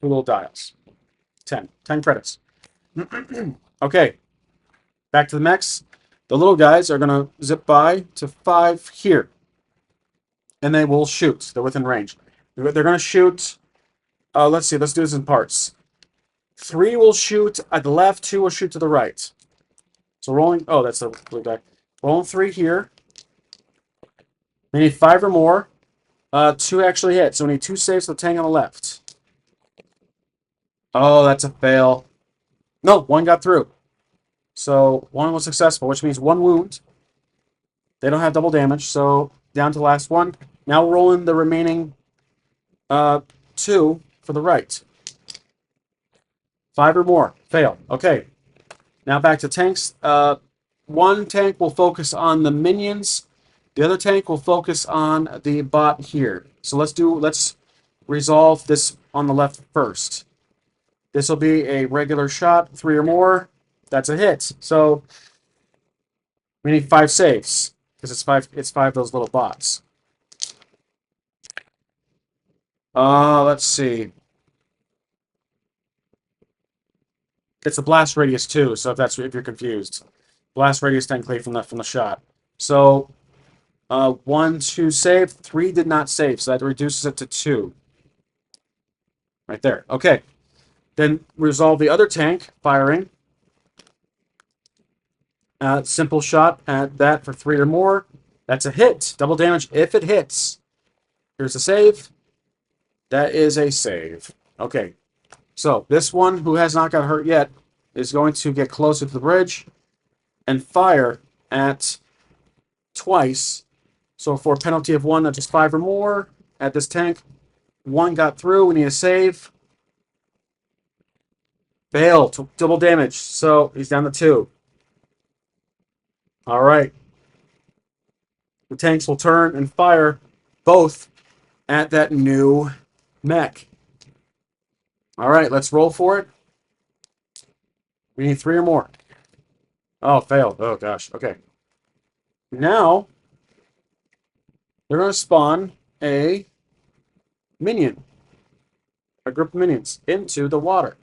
Speaker 1: 2 little dials. 10 credits. Okay, back to the mechs. The little guys are going to zip by to 5 here. And they will shoot. They're within range. They're going to shoot. Let's see. Let's do this in parts. 3 will shoot at the left. 2 will shoot to the right. So rolling. Oh, that's the blue die. Rolling 3 here. We need 5 or more. 2 actually hit. So we need 2 saves for the tank on the left. Oh, that's a fail. No, 1 got through. So 1 was successful, which means 1 wound. They don't have double damage, so down to the last 1. Now rolling the remaining 2 for the right. 5 or more. Fail. Okay. Now back to tanks. 1 tank will focus on the minions. The other tank will focus on the bot here. So let's resolve this on the left first. This will be a regular shot, 3 or more. That's a hit. So we need 5 saves because it's 5 of those little bots. Let's see. It's a blast radius too, so if you're confused. Blast radius technically from the shot. So 1, 2 saved. 3 did not save, so that reduces it to 2. Right there. Okay. Then resolve the other tank, firing. Simple shot at that for 3 or more. That's a hit. Double damage if it hits. Here's a save. That is a save. Okay. So this one, who has not got hurt yet, is going to get closer to the bridge and fire at twice. So for a penalty of 1, that's just 5 or more at this tank. 1 got through. We need a save. Fail. Double damage. So he's down to 2. All right. The tanks will turn and fire both at that new mech. All right, let's roll for it. We need 3 or more. Oh, failed. Oh, gosh. Okay. Now, they're going to spawn a minion, a group of minions, into the water.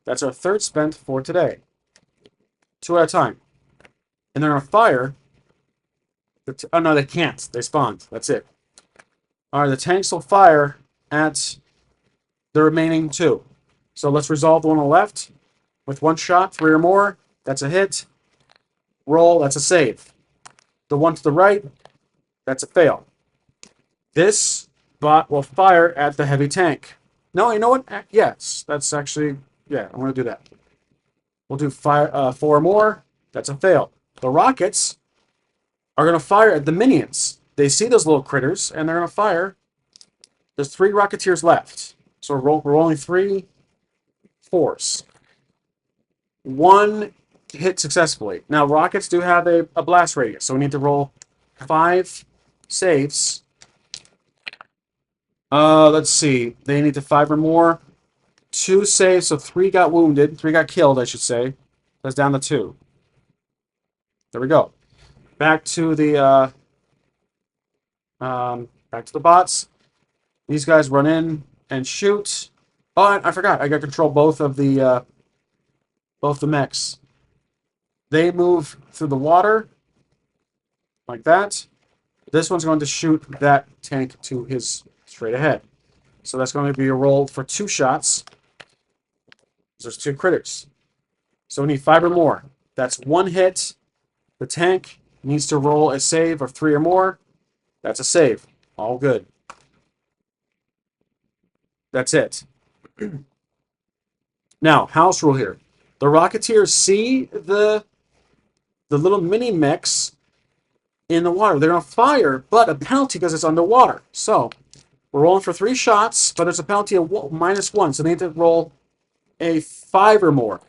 Speaker 1: That's our 3rd spent for today. 2 at a time. And they're going to fire. Oh, no, they can't. They spawned. That's it. All right, the tanks will fire at the remaining 2. So let's resolve the one on the left with 1 shot, 3 or more. That's a hit. Roll, that's a save. The one to the right, that's a fail. This bot will fire at the heavy tank. No, you know what? Yes, that's actually, yeah, I'm going to do that. We'll do 4 or more. That's a fail. The rockets are going to fire at the minions. They see those little critters, and they're going to fire. There's 3 Rocketeers left. So we're rolling 3 4s. 1 hit successfully. Now, rockets do have a blast radius, so we need to roll 5 saves. Let's see. They need to 5 or more. 2 saves, so 3 got wounded. 3 got killed, I should say. That's down to 2. There we go. Back to the bots. These guys run in and shoot. Oh, I forgot. I got to control both the mechs. They move through the water like that. This one's going to shoot that tank to his straight ahead. So that's going to be a roll for 2 shots. There's 2 critters. So we need 5 or more. That's 1 hit. The tank needs to roll a save of 3 or more. That's a save. All good. That's it. Now, house rule here. The Rocketeers see the little mini mechs in the water. They're going to fire, but a penalty because it's underwater. So, we're rolling for 3 shots, but there's a penalty of -1. So they need to roll a 5 or more.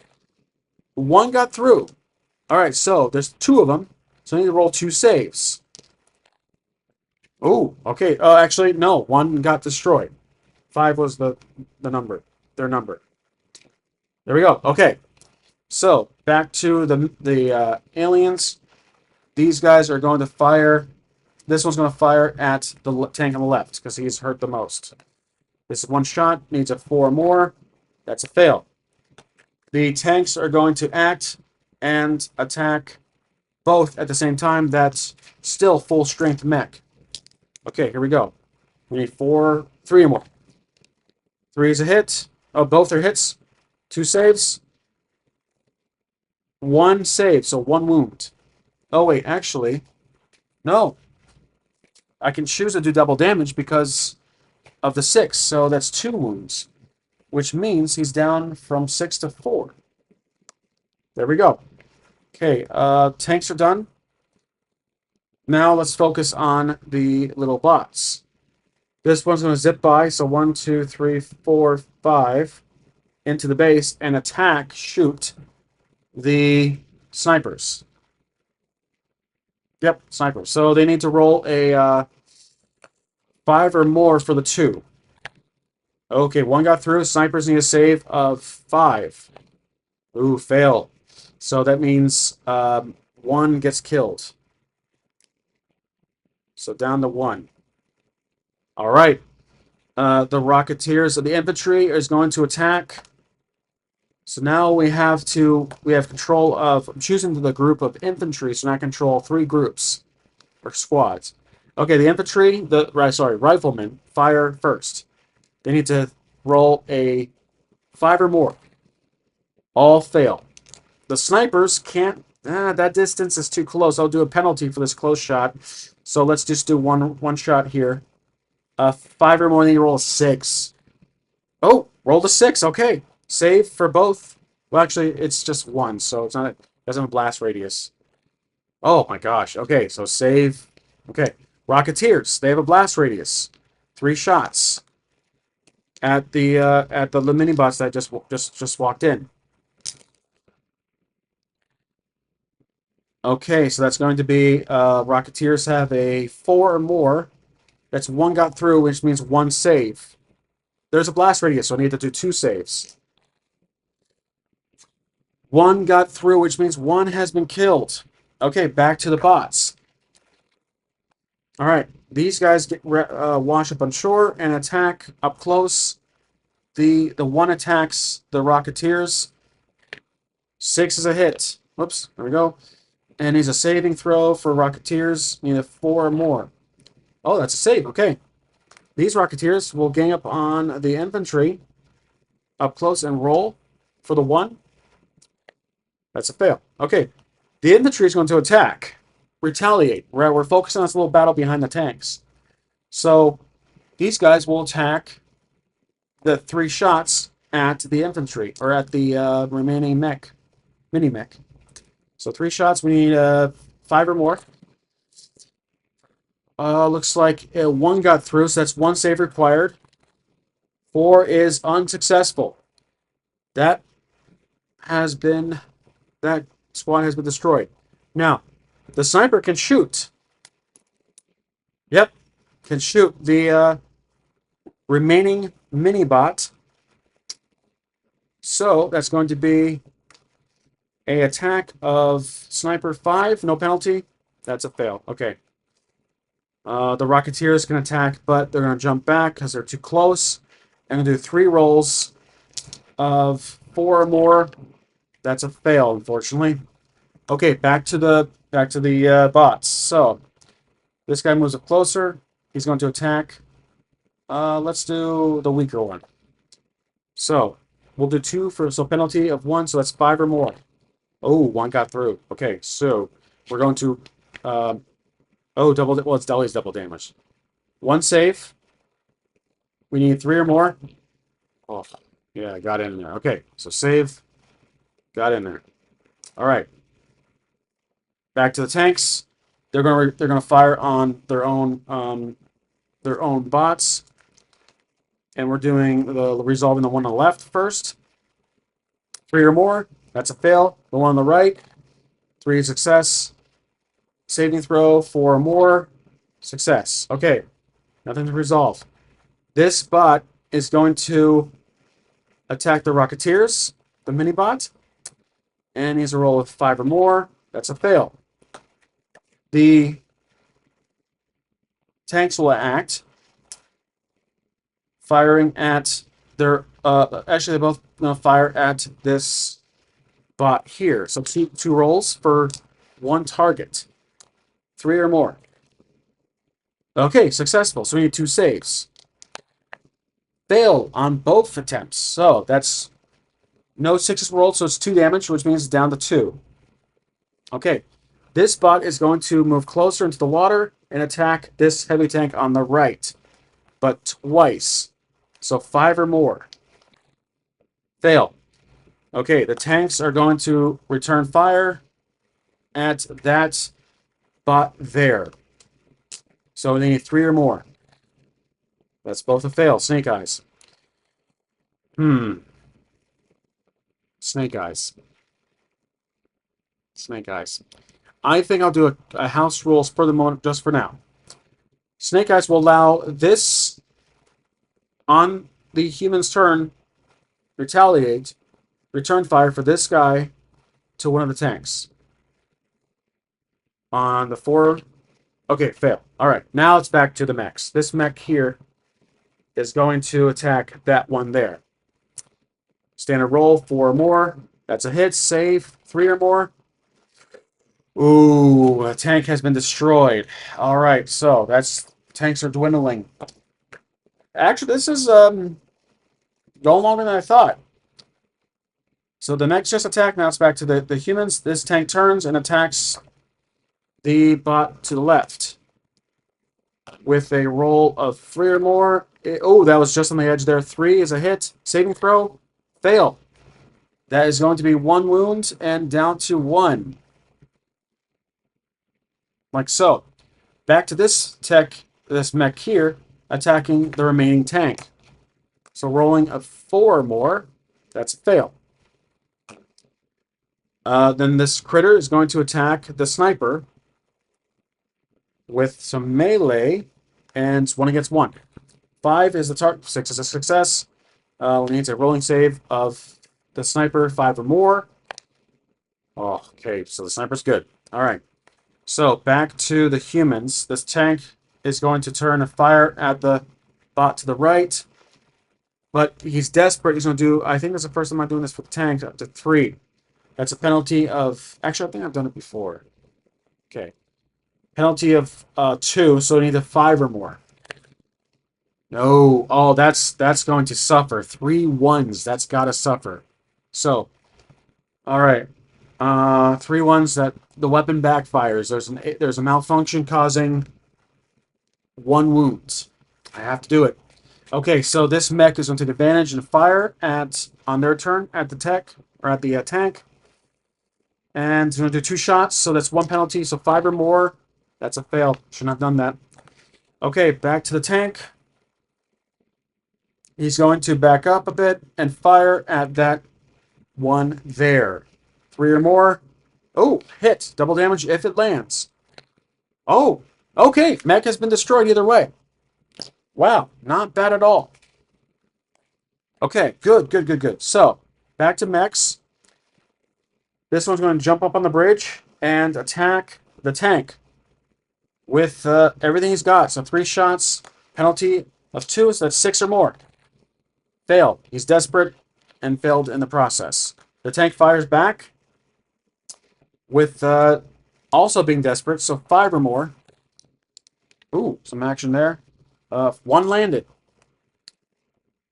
Speaker 1: 1 got through. All right, so there's 2 of them. So I need to roll 2 saves. Oh, okay. Actually, no. 1 got destroyed. 5 was the number. Their number. There we go. Okay. So, back to the aliens. These guys are going to fire. This one's going to fire at the tank on the left because he's hurt the most. This is 1 shot. Needs a 4 or more. That's a fail. The tanks are going to act and attack both at the same time. That's still full strength mech. Okay, here we go. We need 3 or more. 3 is a hit. Oh, both are hits. 2 saves. 1 save, so 1 wound. Oh, wait, actually, no. I can choose to do double damage because of the 6, so that's 2 wounds, which means he's down from 6 to 4. There we go. Okay, tanks are done. Now let's focus on the little bots. This one's going to zip by, so 1, 2, 3, 4, 5 into the base and shoot the snipers. Yep, snipers. So they need to roll a 5 or more for the 2. Okay, 1 got through. Snipers need a save of 5. Ooh, fail. So that means 1 gets killed. So down to 1. All right. The Rocketeers of the infantry is going to attack. So now we have control of, I'm choosing the group of infantry, so now I control 3 groups. or squads. Okay, the infantry, riflemen fire first. They need to roll a 5 or more. All fail. The snipers can't. That distance is too close. I'll do a penalty for this close shot. So let's just do one shot here. 5 or more, then you roll a 6. Oh, rolled a 6. Okay, save for both. Well, actually, it's just one, so it's not. It doesn't have a blast radius. Oh my gosh. Okay, so save. Okay, Rocketeers. They have a blast radius. 3 shots at the mini bots that just walked in. Okay, so that's going to be Rocketeers have a 4 or more. That's 1 got through, which means 1 save. There's a blast radius, so I need to do 2 saves. 1 got through, which means 1 has been killed. Okay, back to the bots. All right, these guys get wash up on shore and attack up close. The 1 attacks the Rocketeers. 6 is a hit. Whoops, there we go. And he's a saving throw for Rocketeers. Need a 4 or more. Oh, that's a save. Okay. These Rocketeers will gang up on the infantry up close and roll for the 1. That's a fail. Okay. The infantry is going to attack. Retaliate. We're focusing on this little battle behind the tanks. So these guys will attack the 3 shots at the infantry, or at the remaining mini mech. So 3 shots. We need 5 or more. Looks like 1 got through, so that's 1 save required. 4 is unsuccessful. That squad has been destroyed. Now, the sniper can shoot. Yep, can shoot the remaining mini bot. So that's going to be a attack of sniper 5, no penalty. That's a fail. Okay. The Rocketeers can attack, but they're going to jump back because they're too close. I'm going to do 3 rolls of 4 or more. That's a fail, unfortunately. Okay, back to the bots. So this guy moves up closer. He's going to attack. Let's do the weaker one. So we'll do 2 for penalty of 1. So that's 5 or more. Oh, 1 got through. Okay, so we're going to double. Well, it's always double damage. 1 save. We need 3 or more. Oh, yeah, got in there. Okay, so save. Got in there. All right. Back to the tanks. They're gonna fire on their own bots, and we're doing resolving the one on the left first. 3 or more. That's a fail. The one on the right. 3 is success. Saving throw 4 or more. Success. Okay. Nothing to resolve. This bot is going to attack the Rocketeers, the mini bot, and he's a roll with 5 or more. That's a fail. The tanks will act, firing at their. Actually, they both fire at this bot here. So 2 rolls for 1 target. 3 or more. Okay, successful. So we need 2 saves. Fail on both attempts. So that's no 6s rolled, so it's 2 damage, which means it's down to 2. Okay. This bot is going to move closer into the water and attack this heavy tank on the right, but twice. So 5 or more. Fail. Okay, the tanks are going to return fire at that bot there. So they need 3 or more. That's both a fail. Snake eyes. Snake eyes. Snake eyes. I think I'll do a house rules for the moment, just for now. Snake eyes will allow this, on the human's turn, retaliate, return fire for this guy to one of the tanks. On the 4. Okay, fail. All right, now it's back to the mechs. This mech here is going to attack that one there. Standard roll, 4 or more. That's a hit. Save, 3 or more. Ooh, a tank has been destroyed. All right, so that's tanks are dwindling. Actually, this is going longer than I thought. So the next just attack, now it's back to the humans. This tank turns and attacks the bot to the left with a roll of 3 or more. Oh, that was just on the edge there. 3 is a hit. Saving throw. Fail. That is going to be 1 wound and down to 1. Like so. Back to this mech here, attacking the remaining tank. So rolling a 4 or more, that's a fail. Then this critter is going to attack the sniper with some melee, and 1 against 1. 5 is the target. 6 is a success. We need a rolling save of the sniper, 5 or more. Oh, okay, so the sniper's good. All right. So back to the humans. This tank is going to turn and fire at the bot to the right. But he's desperate. He's going to do, I think that's the first time I'm doing this for the tank, up to 3. That's a penalty of, actually, I think I've done it before. Okay. Penalty of 2, so we need a 5 or more. No. Oh, that's going to suffer. 3 ones. That's got to suffer. So, all right. 3 ones that the weapon backfires. There's a malfunction causing 1 wound. I have to do it. Okay, so this mech is going to take advantage and fire on their turn at the tech or at the tank. And it's going to do 2 shots, so that's 1 penalty. So 5 or more, that's a fail. Shouldn't have done that. Okay, back to the tank. He's going to back up a bit and fire at that one there. 3 or more. Oh, hit. Double damage if it lands. Oh, okay. Mech has been destroyed either way. Wow, not bad at all. Okay, good, good, good, good. So, back to mechs. This one's going to jump up on the bridge and attack the tank with everything he's got. So 3 shots, penalty of 2, so that's 6 or more. Failed. He's desperate and failed in the process. The tank fires back with also being desperate, so 5 or more. Ooh, some action there. 1 landed.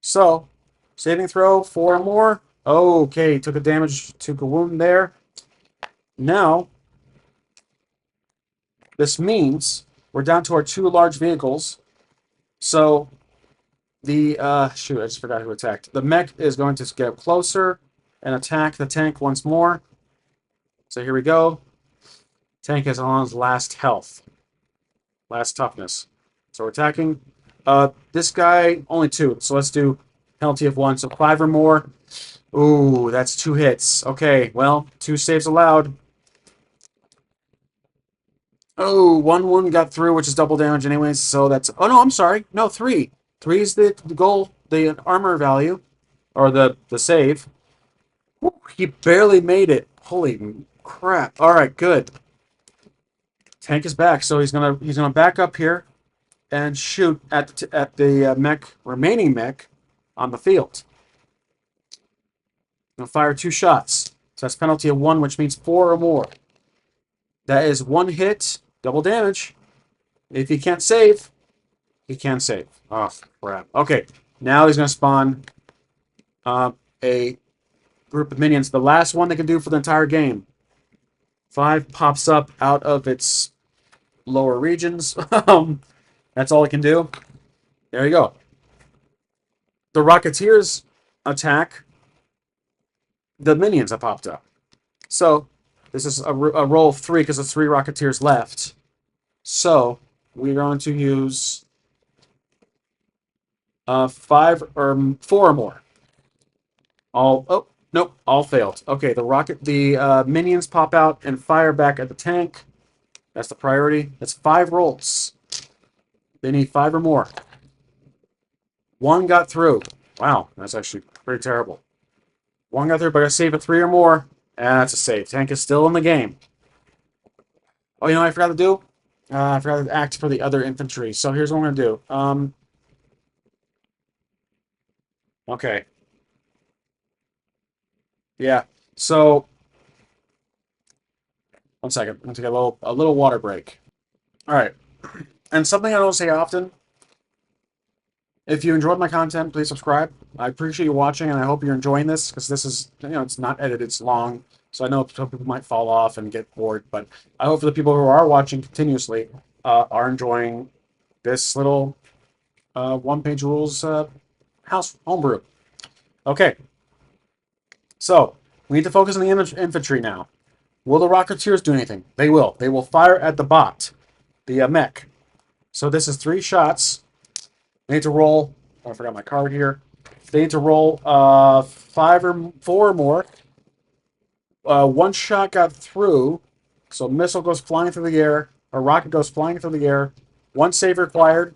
Speaker 1: So, saving throw, 4 or more. Okay, took a wound there. Now, this means we're down to our 2 large vehicles. So, shoot, I just forgot who attacked. The mech is going to get closer and attack the tank once more. So here we go. Tank is on his last health. Last toughness. So we're attacking. This guy, only 2. So let's do penalty of 1. So 5 or more. Ooh, that's 2 hits. Okay, well, 2 saves allowed. Oh, 1 wound got through, which is double damage anyways. So that's... Oh, no, I'm sorry. No, 3. 3 is the goal, the armor value. Or the save. Woo, he barely made it. Holy crap. All right, good. Tank is back, so he's gonna back up here and shoot at the remaining mech on the field. Gonna fire 2 shots. So that's penalty of 1, which means 4 or more. That is 1 hit, double damage. If he can't save, he can't save. Oh crap. Okay, now he's gonna spawn a group of minions. The last one they can do for the entire game. 5 pops up out of its lower regions. That's all it can do. There you go. The Rocketeers attack the minions that popped up. So this is a roll of 3 because there's 3 Rocketeers left. So we're going to use 5 or 4 or more. Nope, all failed. Okay, the minions pop out and fire back at the tank. That's the priority. That's 5 rolls. They need 5 or more. 1 got through. Wow, that's actually pretty terrible. 1 got through, but I save it 3 or more. And that's a save. Tank is still in the game. Oh, you know what I forgot to do? I forgot to act for the other infantry. So here's what I'm going to do. Okay. Yeah. So One second. I'm going to take a little water break. All right. And something I don't say often, if you enjoyed my content, please subscribe. I appreciate you watching, and I hope you're enjoying this, because this is, it's not edited, it's long. So I know some people might fall off and get bored, but I hope for the people who are watching continuously are enjoying this little OnePageRules house homebrew. Okay, so we need to focus on the infantry now. Will the Rocketeers do anything? They will. They will fire at the bot, the mech. So this is 3 shots. They need to roll. Oh, I forgot my card here. They need to roll 5 or 4 or more. 1 shot got through, so missile goes flying through the air. A rocket goes flying through the air. 1 save required.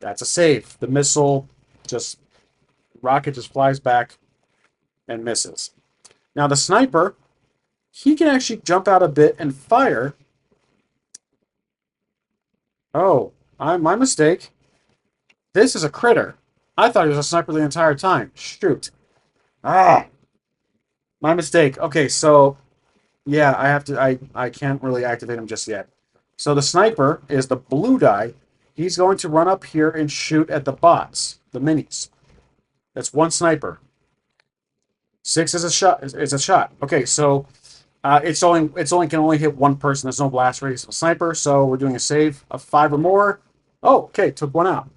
Speaker 1: That's a save. The missile rocket just flies back and misses. Now the sniper, he can actually jump out a bit and fire. Oh, my mistake. This is a critter. I thought he was a sniper the entire time. Shoot. Ah, my mistake. Okay, so yeah, I can't really activate him just yet. So the sniper is the blue die. He's going to run up here and shoot at the bots, the minis. That's 1 sniper. 6 is a shot. It's a shot. Okay, so it's only can only hit 1 person. There's no blast radius of a sniper, so we're doing a save of 5 or more. Oh, okay, took 1 out.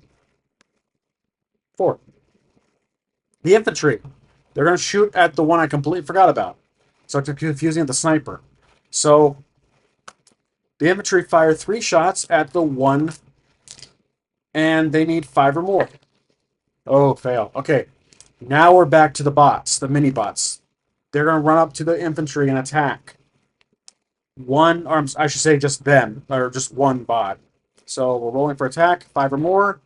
Speaker 1: 4. The infantry. They're going to shoot at the one I completely forgot about. So it's confusing the sniper. So the infantry fire 3 shots at the one, and they need 5 or more. Oh, fail. Okay, now we're back to the bots, the mini bots. They're going to run up to the infantry and attack. One, or I should say just them, or just 1 bot. So we're rolling for attack, 5 or more.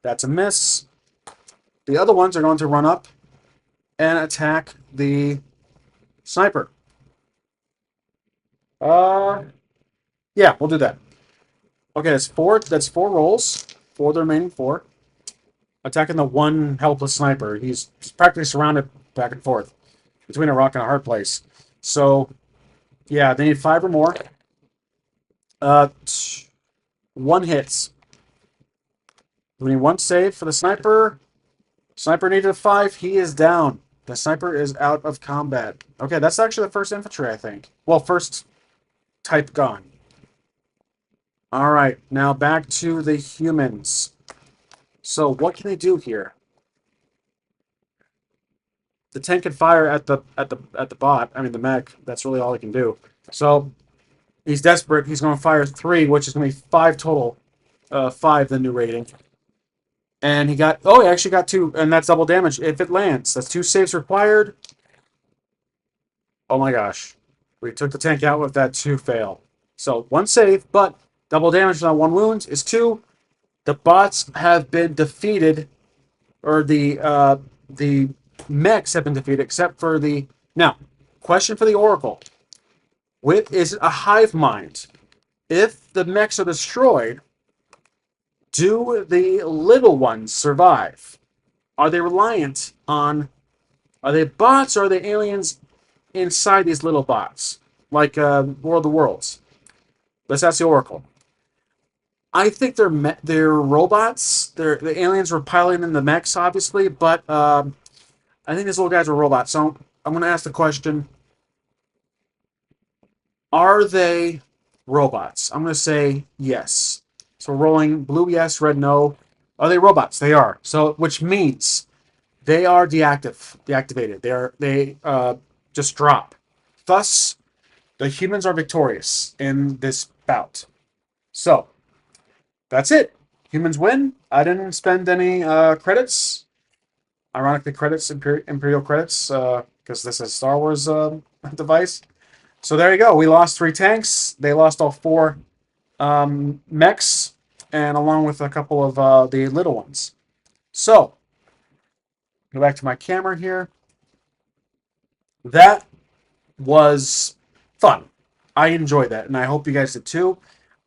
Speaker 1: That's a miss. The other ones are going to run up and attack the sniper. Yeah, we'll do that. Okay, that's 4 rolls for the remaining 4. Attacking the 1 helpless sniper. He's practically surrounded back and forth between a rock and a hard place. So, yeah, they need 5 or more. 1 hits. We need 1 save for the sniper. Sniper needed a 5. He is down. The sniper is out of combat. Okay, that's actually the first infantry, I think. Well, first type gone. All right, now back to the humans. So what can they do here? The tank can fire at the bot. I mean the mech. That's really all he can do. So he's desperate. He's going to fire 3, which is going to be 5 total. 5 the new rating. And he actually got 2, and that's double damage if it lands. That's 2 saves required. Oh my gosh. We took the tank out with that 2 fail. So 1 save, but double damage on 1 wound is 2. The bots have been defeated, or the mechs have been defeated, except for the... Now, question for the Oracle. Is it a hive mind? If the mechs are destroyed, do the little ones survive? Are they reliant on... Are they bots or are they aliens inside these little bots? Like World of Worlds. Let's ask the Oracle. I think they're robots. The aliens were piloting the mechs, obviously, but I think these little guys are robots. So I'm going to ask the question: are they robots? I'm going to say yes. So we're rolling blue yes, red no. Are they robots? They are. So which means they are deactivated. They just drop. Thus, the humans are victorious in this bout. So that's it. Humans win. I didn't spend any credits. Ironically, Imperial credits, because this is a Star Wars device. So there you go. We lost 3 tanks. They lost all 4 mechs, and along with a couple of the little ones. So, go back to my camera here. That was fun. I enjoyed that, and I hope you guys did too.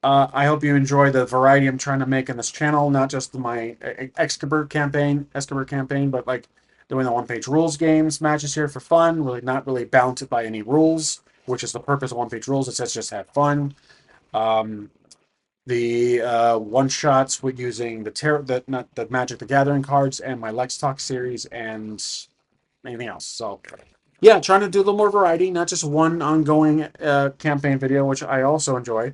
Speaker 1: I hope you enjoy the variety I'm trying to make in this channel, not just my Escobar campaign, but like doing the OnePageRules games matches here for fun. Really not really bound by any rules. which is the purpose of One Page Rules. It says just have fun. Um, the one shots with using the not the Magic the Gathering cards, and my Lex Talk series, and anything else. So yeah, trying to do a little more variety, not just one ongoing campaign video, which I also enjoy.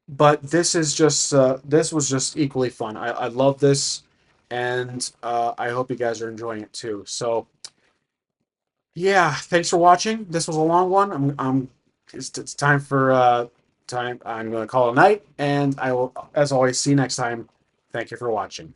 Speaker 1: But this is just this was just equally fun. I love this, and I hope you guys are enjoying it too. So yeah, thanks for watching. This was a long one. It's time for time. I'm going to call it a night, and I will, as always, see you next time. Thank you for watching.